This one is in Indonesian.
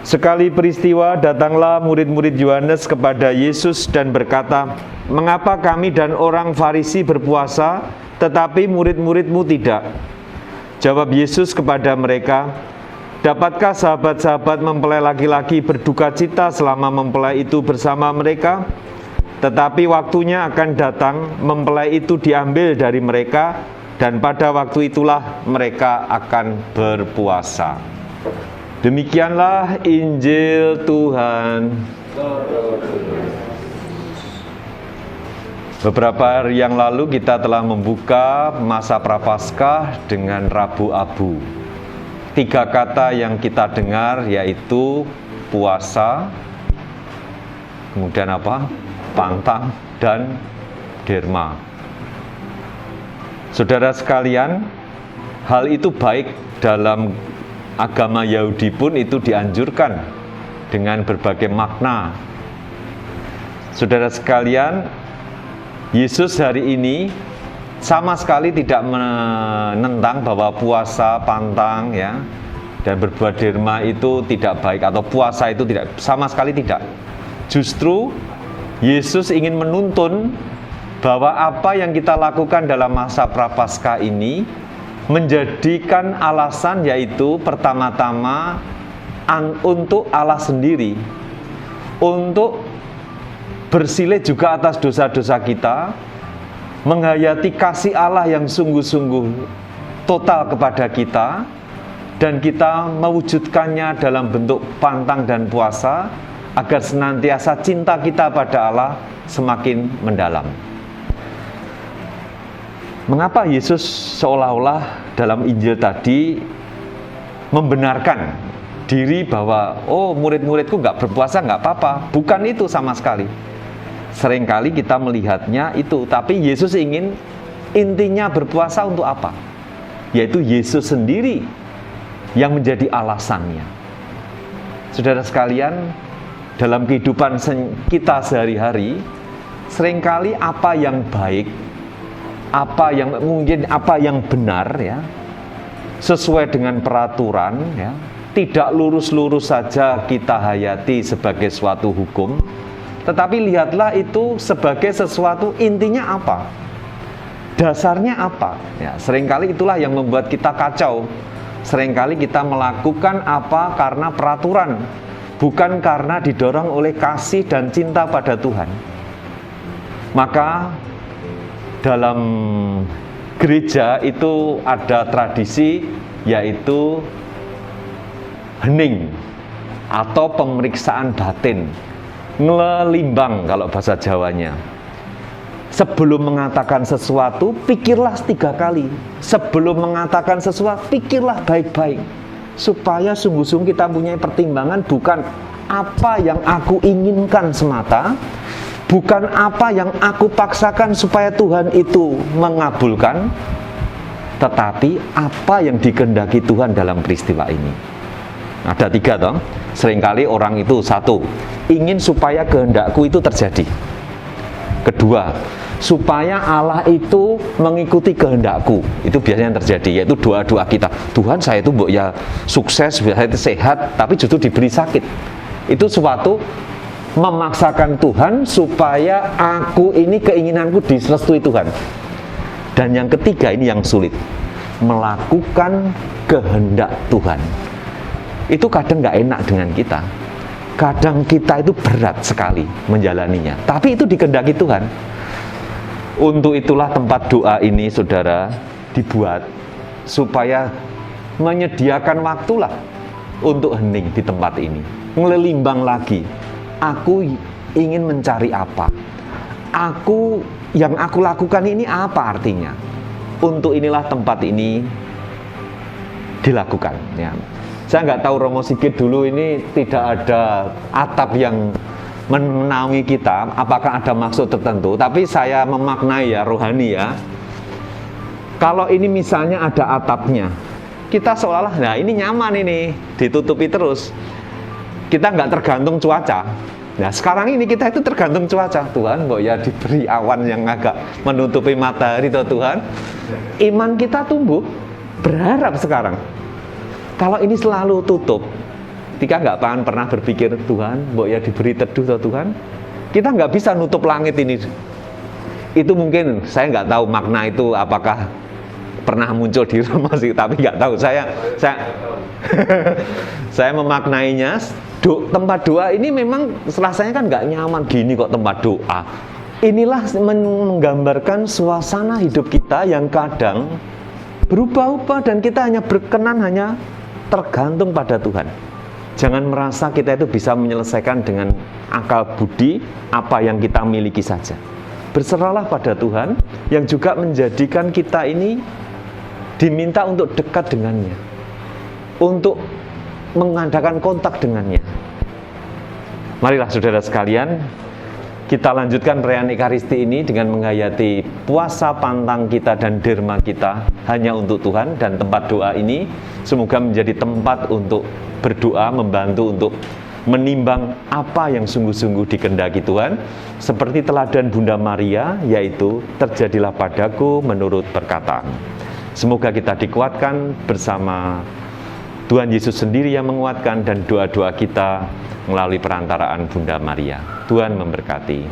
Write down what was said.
Sekali peristiwa, datanglah murid-murid Yohanes kepada Yesus dan berkata, "Mengapa kami dan orang Farisi berpuasa, tetapi murid-murid-mu tidak?" Jawab Yesus kepada mereka, "Dapatkah sahabat-sahabat mempelai laki-laki berduka cita selama mempelai itu bersama mereka? Tetapi waktunya akan datang, mempelai itu diambil dari mereka, dan pada waktu itulah mereka akan berpuasa." Demikianlah Injil Tuhan. Beberapa hari yang lalu kita telah membuka masa Prapaskah dengan Rabu Abu. 3 kata yang kita dengar yaitu puasa, kemudian apa? Pantang dan derma. Saudara sekalian, hal itu baik. Dalam agama Yahudi pun itu dianjurkan dengan berbagai makna. Saudara sekalian, Yesus hari ini sama sekali tidak menentang bahwa puasa, pantang ya, dan berbuat derma itu tidak baik, atau puasa itu tidak, sama sekali tidak. Justru Yesus ingin menuntun bahwa apa yang kita lakukan dalam masa Prapaskah ini menjadikan alasan, yaitu pertama-tama untuk Allah sendiri, untuk bersilih juga atas dosa-dosa kita, menghayati kasih Allah yang sungguh-sungguh total kepada kita, dan kita mewujudkannya dalam bentuk pantang dan puasa, agar senantiasa cinta kita pada Allah semakin mendalam. Mengapa Yesus seolah-olah dalam Injil tadi membenarkan diri bahwa murid-muridku nggak berpuasa nggak apa-apa? Bukan itu sama sekali. Seringkali kita melihatnya itu, tapi Yesus ingin intinya berpuasa untuk apa? Yaitu Yesus sendiri yang menjadi alasannya. Saudara sekalian, dalam kehidupan kita sehari-hari, seringkali apa yang baik, apa yang benar ya, sesuai dengan peraturan ya, tidak lurus-lurus saja kita hayati sebagai suatu hukum, tetapi lihatlah itu sebagai sesuatu, intinya apa, dasarnya apa ya. Seringkali itulah yang membuat kita kacau. Seringkali kita melakukan apa karena peraturan, bukan karena didorong oleh kasih dan cinta pada Tuhan. Maka dalam gereja itu ada tradisi, yaitu hening atau pemeriksaan batin, ngelelimbang kalau bahasa Jawanya. Sebelum mengatakan sesuatu, pikirlah 3 kali. Sebelum mengatakan sesuatu, pikirlah baik-baik, supaya sungguh-sungguh kita punya pertimbangan, bukan apa yang aku inginkan semata, bukan apa yang aku paksakan supaya Tuhan itu mengabulkan, tetapi apa yang dikehendaki Tuhan dalam peristiwa ini. Ada 3 toh. Seringkali orang itu, 1, ingin supaya kehendakku itu terjadi. Kedua, supaya Allah itu mengikuti kehendakku. Itu biasanya yang terjadi, yaitu doa-doa kita. Tuhan, saya itu ya sukses, saya itu sehat, tapi justru diberi sakit. Itu suatu memaksakan Tuhan supaya aku ini, keinginanku direstui Tuhan. Dan yang ketiga, ini yang sulit, melakukan kehendak Tuhan. Itu kadang gak enak dengan kita. Kadang kita itu berat sekali menjalaninya, tapi itu dikehendaki Tuhan. Untuk itulah tempat doa ini, saudara, dibuat supaya menyediakan waktulah untuk hening di tempat ini, ngelilimbang lagi. Aku ingin mencari apa? Yang aku lakukan ini apa artinya? Untuk inilah tempat ini dilakukan ya. Saya nggak tahu Romo Sigit dulu ini tidak ada atap yang menaungi kita, apakah ada maksud tertentu, tapi saya memaknai ya, rohani ya. Kalau ini misalnya ada atapnya, kita seolah-olah, nah ini nyaman ini, ditutupi terus. Kita nggak tergantung cuaca. Nah sekarang ini kita itu tergantung cuaca. Tuhan, kok ya diberi awan yang agak menutupi matahari toh Tuhan. Iman kita tumbuh, berharap sekarang. Kalau ini selalu tutup, Tika nggak akan pernah berpikir, Tuhan, mbok ya diberi teduh toh Tuhan. Kita nggak bisa nutup langit ini. Itu mungkin, saya nggak tahu makna itu apakah pernah muncul di rumah sih, tapi nggak tahu. Saya memaknainya, tempat doa ini memang rasanya kan nggak nyaman gini kok tempat doa. Inilah menggambarkan suasana hidup kita yang kadang berubah-ubah dan kita hanya berkenan, hanya tergantung pada Tuhan. Jangan merasa kita itu bisa menyelesaikan dengan akal budi apa yang kita miliki saja. Berserahlah pada Tuhan yang juga menjadikan kita ini diminta untuk dekat dengannya, untuk mengadakan kontak dengannya. Marilah saudara sekalian, kita lanjutkan perayaan Ekaristi ini dengan menghayati puasa pantang kita dan derma kita hanya untuk Tuhan, dan tempat doa ini semoga menjadi tempat untuk berdoa, membantu untuk menimbang apa yang sungguh-sungguh dikehendaki Tuhan, seperti teladan Bunda Maria, yaitu terjadilah padaku menurut perkataan. Semoga kita dikuatkan bersama Tuhan Yesus sendiri yang menguatkan, dan doa-doa kita melalui perantaraan Bunda Maria. Tuhan memberkati.